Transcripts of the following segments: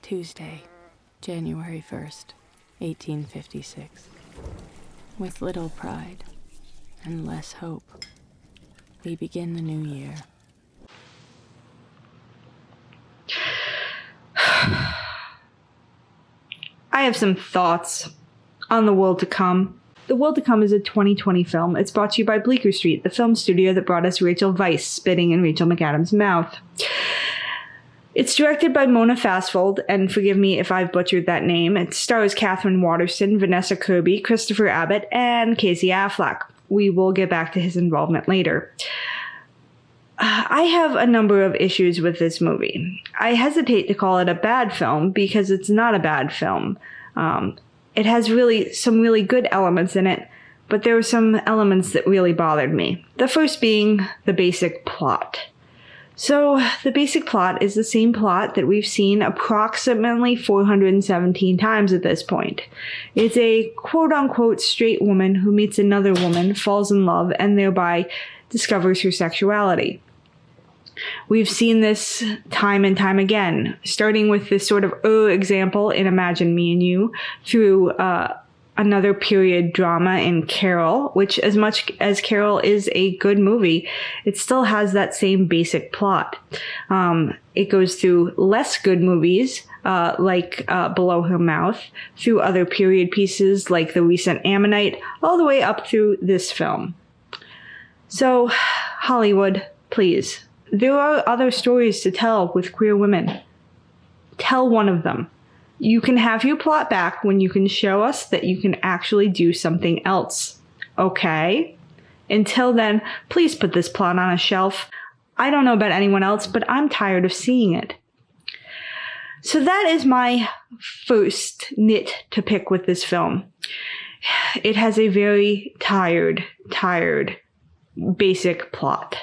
Tuesday, January 1st, 1856. With little pride and less hope, we begin the new year. I have some thoughts on The World to Come. The World to Come is a 2020 film. It's brought to you by Bleecker Street, the film studio that brought us Rachel Weisz spitting in Rachel McAdams' mouth. It's directed by Mona Fastfold, and forgive me if I've butchered that name. It stars Catherine Waterston, Vanessa Kirby, Christopher Abbott, and Casey Affleck. We will get back to his involvement later. I have a number of issues with this movie. I hesitate to call it a bad film because it's not a bad film. It has some really good elements in it, but there were some elements that really bothered me. The first being the basic plot. So the basic plot is the same plot that we've seen approximately 417 times at this point. It's a quote-unquote straight woman who meets another woman, falls in love, and thereby discovers her sexuality. We've seen this time and time again, starting with this sort of example in Imagine Me and You, through another period drama in Carol, which as much as Carol is a good movie, it still has that same basic plot. It goes through less good movies, like Below Her Mouth, through other period pieces like the recent Ammonite, all the way up through this film. So, Hollywood, please. There are other stories to tell with queer women. Tell one of them. You can have your plot back when you can show us that you can actually do something else. Okay? Until then, please put this plot on a shelf. I don't know about anyone else, but I'm tired of seeing it. So that is my first nit to pick with this film. It has a very tired, basic plot.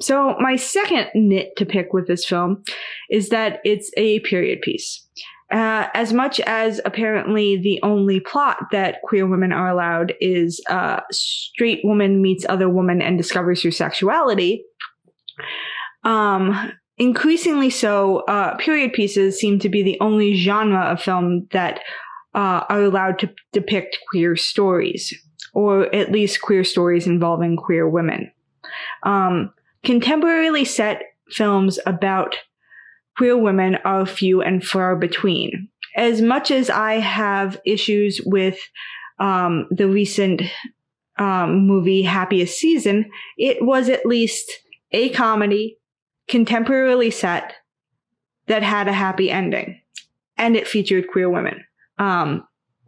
So my second nit to pick with this film is that it's a period piece. As much as apparently the only plot that queer women are allowed is straight woman meets other woman and discovers her sexuality, increasingly so, period pieces seem to be the only genre of film that are allowed to depict queer stories, or at least queer stories involving queer women. Contemporarily set films about queer women are few and far between. As much as I have issues with the recent movie Happiest Season, it was at least a comedy, contemporarily set, that had a happy ending. And it featured queer women.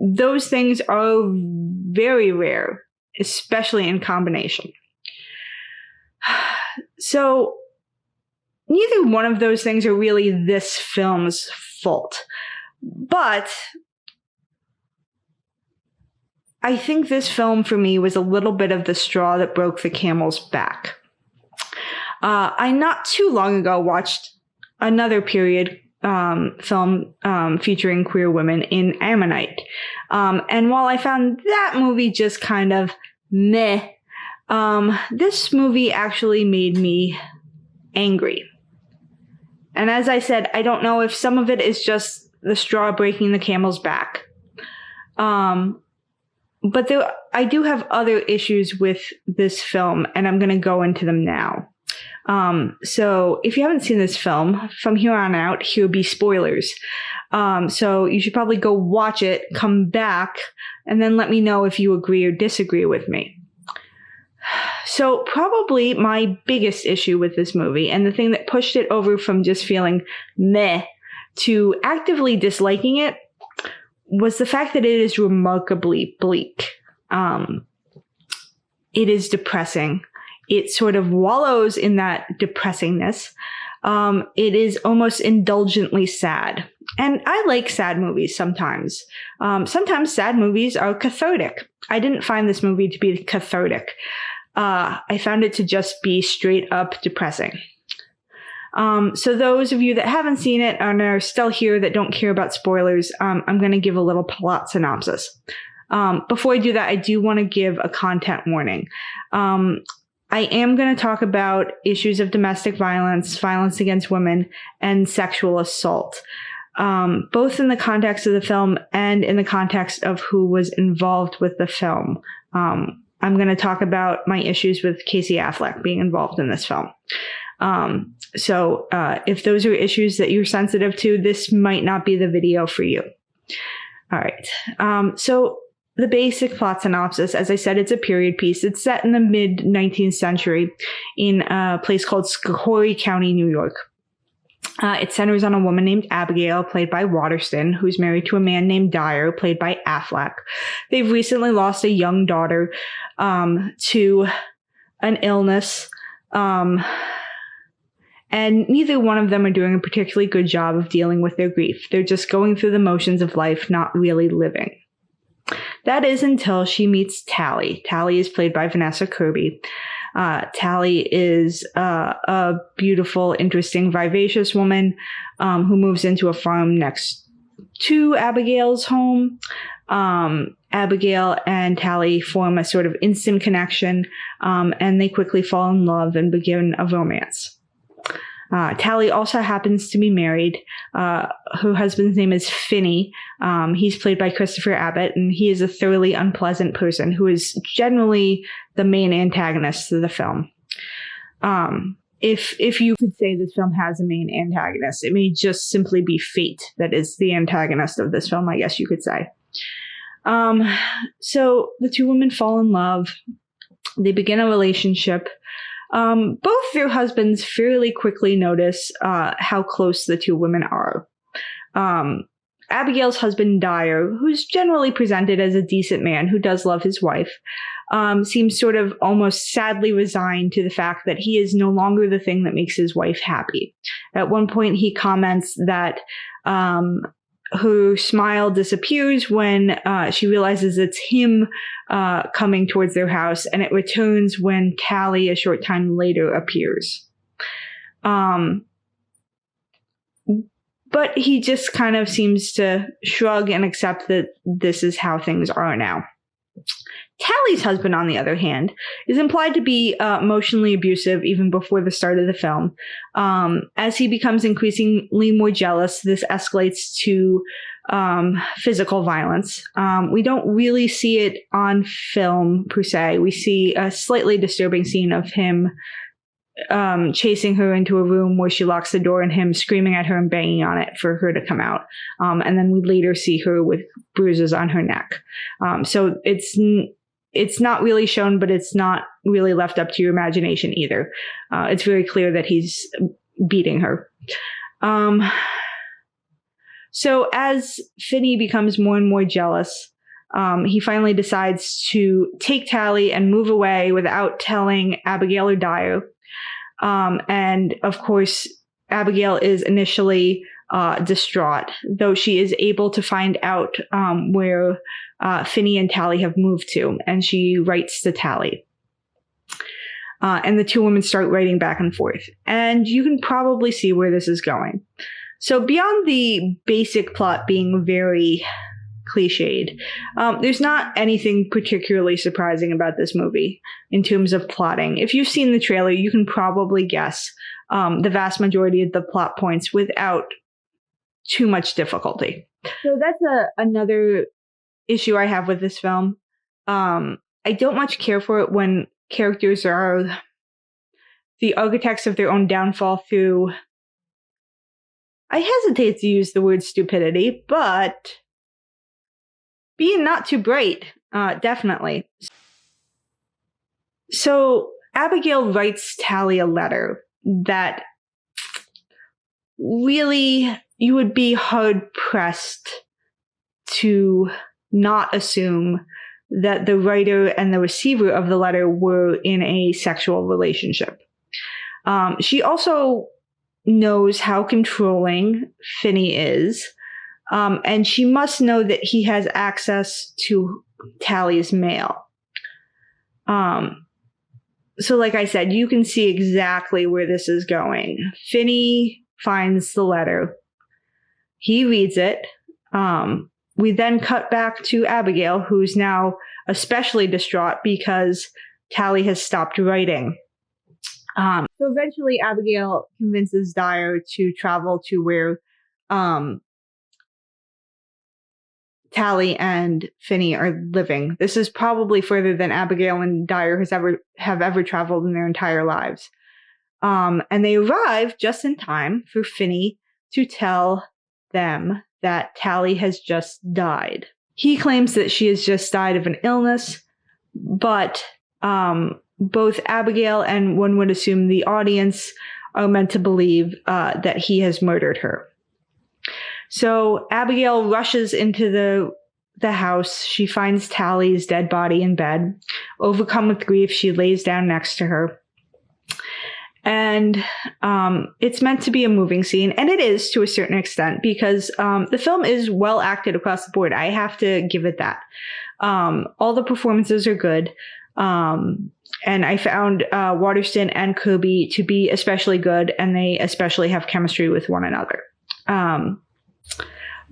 Those things are very rare, especially in combination. So, neither one of those things are really this film's fault. But I think this film, for me, was a little bit of the straw that broke the camel's back. I not too long ago watched another period film featuring queer women in Ammonite. And while I found that movie just kind of meh, this movie actually made me angry. And as I said, I don't know if some of it is just the straw breaking the camel's back. But I do have other issues with this film, and I'm going to go into them now. So if you haven't seen this film, from here on out, here will be spoilers. So you should probably go watch it, come back, and then let me know if you agree or disagree with me. So probably my biggest issue with this movie, and the thing that pushed it over from just feeling meh to actively disliking it, was the fact that it is remarkably bleak. It is depressing. It sort of wallows in that depressingness. It is almost indulgently sad. And I like sad movies sometimes. Sometimes sad movies are cathartic. I didn't find this movie to be cathartic. I found it to just be straight up depressing. So those of you that haven't seen it and are still here that don't care about spoilers, I'm going to give a little plot synopsis. Before I do that, I do want to give a content warning. I am going to talk about issues of domestic violence, violence against women, and sexual assault, both in the context of the film and in the context of who was involved with the film. I'm going to talk about my issues with Casey Affleck being involved in this film. So if those are issues that you're sensitive to, this might not be the video for you. All right. So the basic plot synopsis, as I said, it's a period piece. It's set in the mid-19th century in a place called Schoharie County, New York. It centers on a woman named Abigail, played by Waterston, who's married to a man named Dyer, played by Affleck. They've recently lost a young daughter to an illness, and neither one of them are doing a particularly good job of dealing with their grief. They're just going through the motions of life, not really living. That is until she meets Tally. Tally is played by Vanessa Kirby. Tally is a beautiful, interesting, vivacious woman who moves into a farm next to Abigail's home. Abigail and Tally form a sort of instant connection, and they quickly fall in love and begin a romance. Tally also happens to be married. Her husband's name is Finney. He's played by Christopher Abbott, and he is a thoroughly unpleasant person who is generally the main antagonist of the film. If you could say this film has a main antagonist, it may just simply be fate that is the antagonist of this film, I guess you could say. So the two women fall in love. They begin a relationship. Both their husbands fairly quickly notice how close the two women are. Abigail's husband, Dyer, who's generally presented as a decent man who does love his wife, seems sort of almost sadly resigned to the fact that he is no longer the thing that makes his wife happy. At one point, he comments that her smile disappears when she realizes it's him coming towards their house, and it returns when Tally, a short time later, appears. But he just kind of seems to shrug and accept that this is how things are now. Tally's husband, on the other hand, is implied to be emotionally abusive even before the start of the film. As he becomes increasingly more jealous, this escalates to physical violence. We don't really see it on film, per se. We see a slightly disturbing scene of him chasing her into a room where she locks the door and him screaming at her and banging on it for her to come out. And then we later see her with bruises on her neck. So it's not really shown, but it's not really left up to your imagination either. It's very clear that he's beating her. So as Finney becomes more and more jealous, he finally decides to take Tally and move away without telling Abigail or Dyer. And of course, Abigail is initially distraught, though she is able to find out where Finney and Tally have moved to, and she writes to Tally. And the two women start writing back and forth. And you can probably see where this is going. So beyond the basic plot being very cliched, there's not anything particularly surprising about this movie in terms of plotting. If you've seen the trailer, you can probably guess the vast majority of the plot points without too much difficulty. So that's another issue I have with this film. I don't much care for it when characters are the architects of their own downfall through, I hesitate to use the word stupidity, but being not too bright, definitely. So Abigail writes Tally a letter that really you would be hard-pressed to not assume that the writer and the receiver of the letter were in a sexual relationship. She also knows how controlling Finney is, and she must know that he has access to Tally's mail. So like I said, you can see exactly where this is going. Finney finds the letter. He reads it. We then cut back to Abigail, who's now especially distraught because Tally has stopped writing. So eventually Abigail convinces Dyer to travel to where Tally and Finney are living. This is probably further than Abigail and Dyer have ever traveled in their entire lives. And they arrive just in time for Finney to tell them that Tally has just died. He claims that she has just died of an illness, but both Abigail and one would assume the audience are meant to believe that he has murdered her. So Abigail rushes into the house. She finds Tally's dead body in bed. Overcome with grief, she lays down next to her. And it's meant to be a moving scene, and it is to a certain extent, because the film is well acted across the board. I have to give it that. All the performances are good. And I found Waterston and Kirby to be especially good, and they especially have chemistry with one another.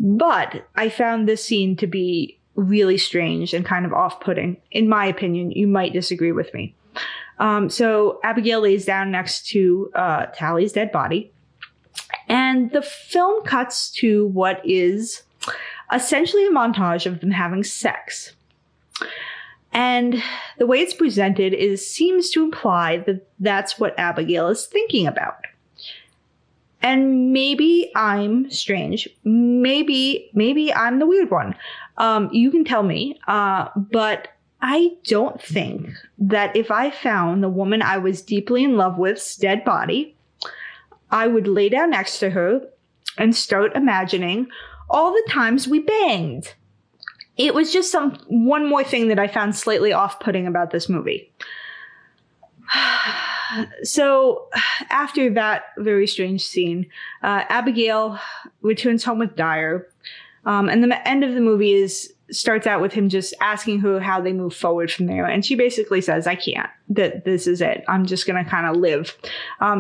But I found this scene to be really strange and kind of off-putting. In my opinion, you might disagree with me. So Abigail lays down next to Tally's dead body, and the film cuts to what is essentially a montage of them having sex. And the way it's presented seems to imply that that's what Abigail is thinking about. And maybe I'm strange. Maybe I'm the weird one. You can tell me. But I don't think that if I found the woman I was deeply in love with's dead body, I would lay down next to her and start imagining all the times we banged. It was just one more thing that I found slightly off-putting about this movie. So after that very strange scene, Abigail returns home with Dyer. And the end of the movie starts out with him just asking her how they move forward from there. And she basically says, I can't, that this is it. I'm just going to kind of live.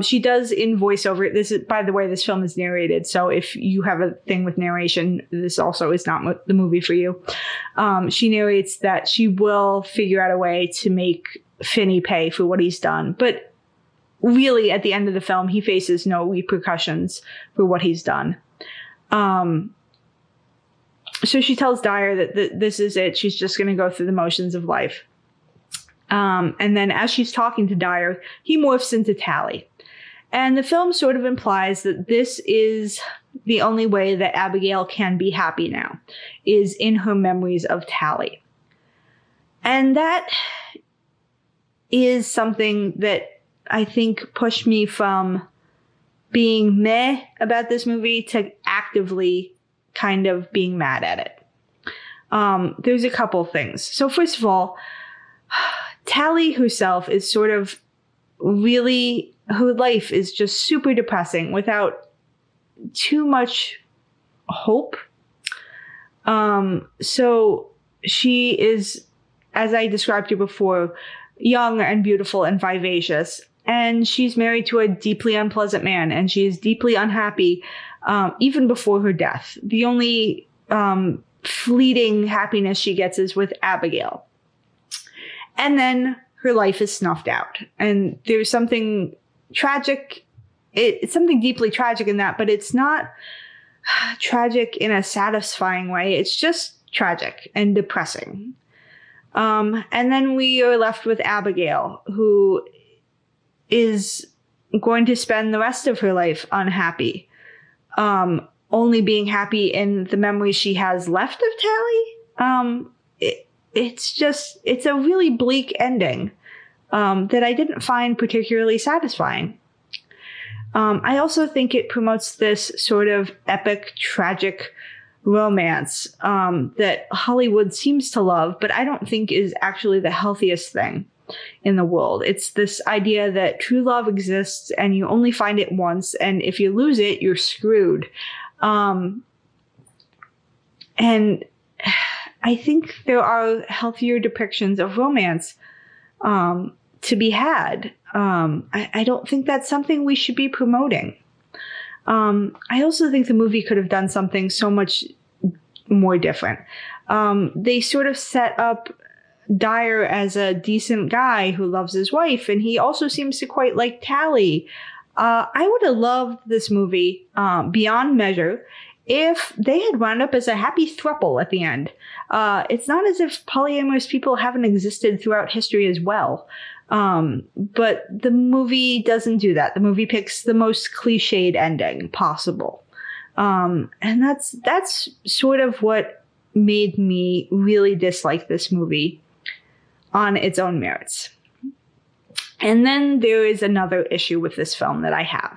She does in voiceover. By the way, this film is narrated. So if you have a thing with narration, this also is not the movie for you. She narrates that she will figure out a way to make Finney pay for what he's done. But really, at the end of the film, he faces no repercussions for what he's done. So she tells Dyer that this is it. She's just going to go through the motions of life. And then as she's talking to Dyer, he morphs into Tally. And the film sort of implies that this is the only way that Abigail can be happy now, is in her memories of Tally. And that is something that I think pushed me from being meh about this movie to actively kind of being mad at it. There's a couple things. So first of all, Tally herself is sort of really, her life is just super depressing without too much hope. So she is, as I described her before, young and beautiful and vivacious. And she's married to a deeply unpleasant man, and she is deeply unhappy even before her death. The only fleeting happiness she gets is with Abigail. And then her life is snuffed out. And there's something tragic. It's something deeply tragic in that, but it's not tragic in a satisfying way. It's just tragic and depressing. And then we are left with Abigail, who is going to spend the rest of her life unhappy. Only being happy in the memories she has left of Tally. It's a really bleak ending that I didn't find particularly satisfying. I also think it promotes this sort of epic, tragic romance that Hollywood seems to love, but I don't think is actually the healthiest thing in the world. It's this idea that true love exists and you only find it once, and if you lose it, you're screwed. And I think there are healthier depictions of romance to be had. I don't think that's something we should be promoting. I also think the movie could have done something so much more different. They sort of set up Dyer as a decent guy who loves his wife, and he also seems to quite like Tally. I would have loved this movie beyond measure if they had wound up as a happy throuple at the end. It's not as if polyamorous people haven't existed throughout history as well. But the movie doesn't do that. The movie picks the most cliched ending possible. And that's sort of what made me really dislike this movie on its own merits. And then there is another issue with this film that I have,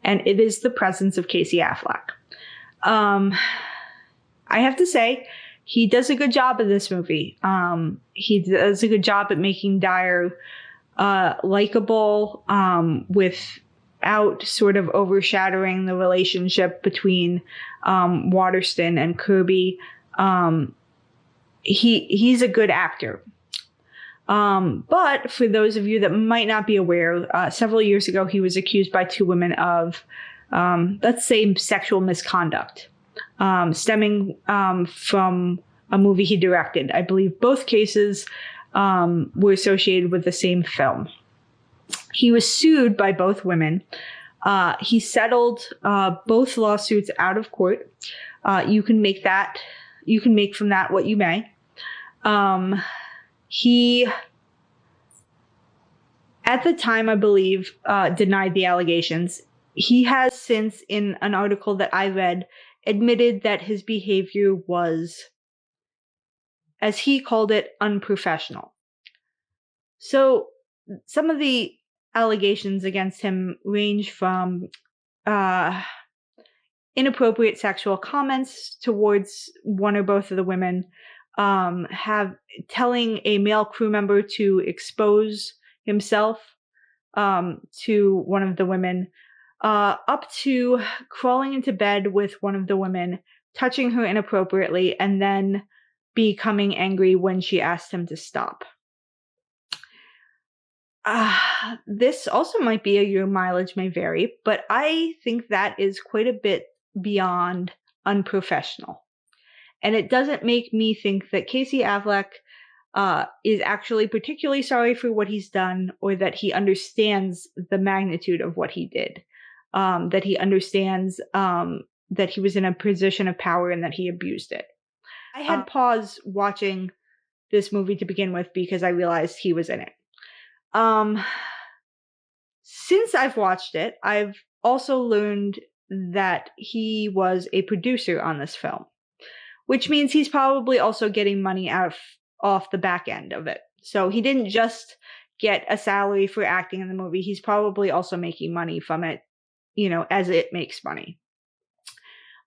and it is the presence of Casey Affleck. I have to say, he does a good job in this movie. He does a good job at making Dyer likable, without sort of overshadowing the relationship between Waterston and Kirby. He's a good actor. But for those of you that might not be aware, several years ago, he was accused by two women of, let's say, sexual misconduct, stemming from a movie he directed. I believe both cases were associated with the same film. He was sued by both women. He settled both lawsuits out of court. You can make from that what you may. He, at the time, I believe, denied the allegations. He has since, in an article that I read, admitted that his behavior was, as he called it, unprofessional. So some of the allegations against him range from inappropriate sexual comments towards one or both of the women, telling a male crew member to expose himself to one of the women, up to crawling into bed with one of the women, touching her inappropriately, and then becoming angry when she asked him to stop. This also might be your mileage may vary, but I think that is quite a bit beyond unprofessional. And it doesn't make me think that Casey Affleck is actually particularly sorry for what he's done, or that he understands the magnitude of what he did. That he understands that he was in a position of power and that he abused it. I had pause watching this movie to begin with because I realized he was in it. Since I've watched it, I've also learned that he was a producer on this film, which means he's probably also getting money off the back end of it. So he didn't just get a salary for acting in the movie. He's probably also making money from it, as it makes money.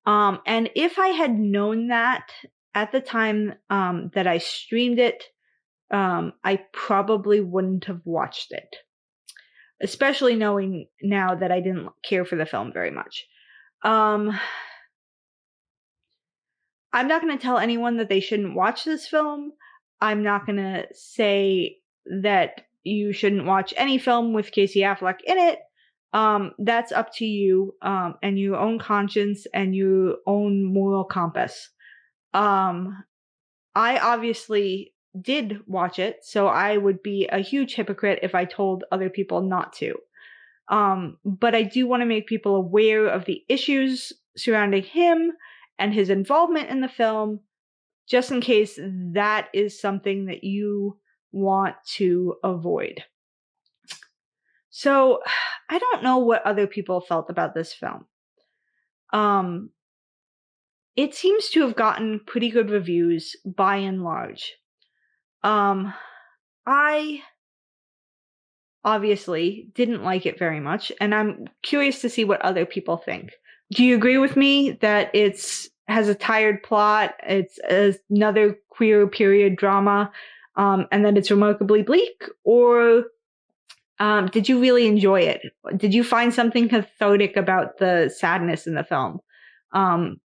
And if I had known that at the time that I streamed it, I probably wouldn't have watched it. Especially knowing now that I didn't care for the film very much. I'm not going to tell anyone that they shouldn't watch this film. I'm not going to say that you shouldn't watch any film with Casey Affleck in it. That's up to you, and your own conscience and your own moral compass. I obviously did watch it, so I would be a huge hypocrite if I told other people not to. But I do want to make people aware of the issues surrounding him and his involvement in the film, just in case that is something that you want to avoid. So, I don't know what other people felt about this film. It seems to have gotten pretty good reviews by and large. I obviously didn't like it very much, and I'm curious to see what other people think. Do you agree with me that has a tired plot, it's another queer period drama, and that it's remarkably bleak? Or did you really enjoy it? Did you find something cathartic about the sadness in the film?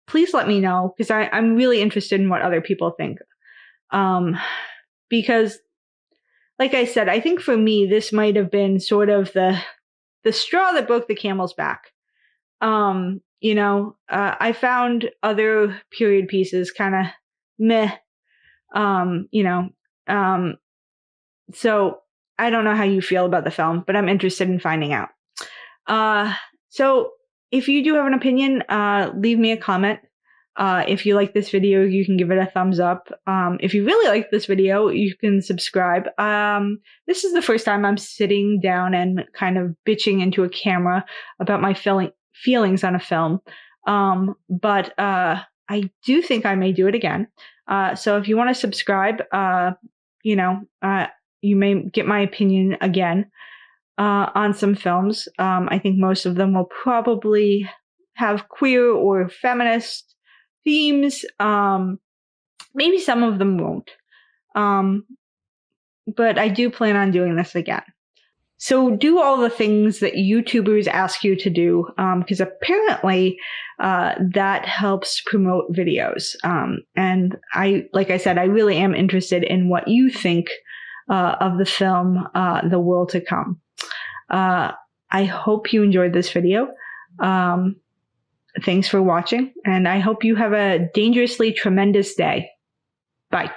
Please let me know, because I'm really interested in what other people think. Because, like I said, I think for me, this might have been sort of the straw that broke the camel's back. I found other period pieces kind of meh. So I don't know how you feel about the film, but I'm interested in finding out. So if you do have an opinion, leave me a comment. If you like this video, you can give it a thumbs up. If you really like this video, you can subscribe. This is the first time I'm sitting down and kind of bitching into a camera about my feelings on a film. But I do think I may do it again. So if you want to subscribe, you may get my opinion again on some films. I think most of them will probably have queer or feminist themes. Maybe some of them won't. But I do plan on doing this again. So do all the things that YouTubers ask you to do, because apparently that helps promote videos. And like I said, I really am interested in what you think of the film, The World to Come. I hope you enjoyed this video. Thanks for watching, and I hope you have a dangerously tremendous day. Bye.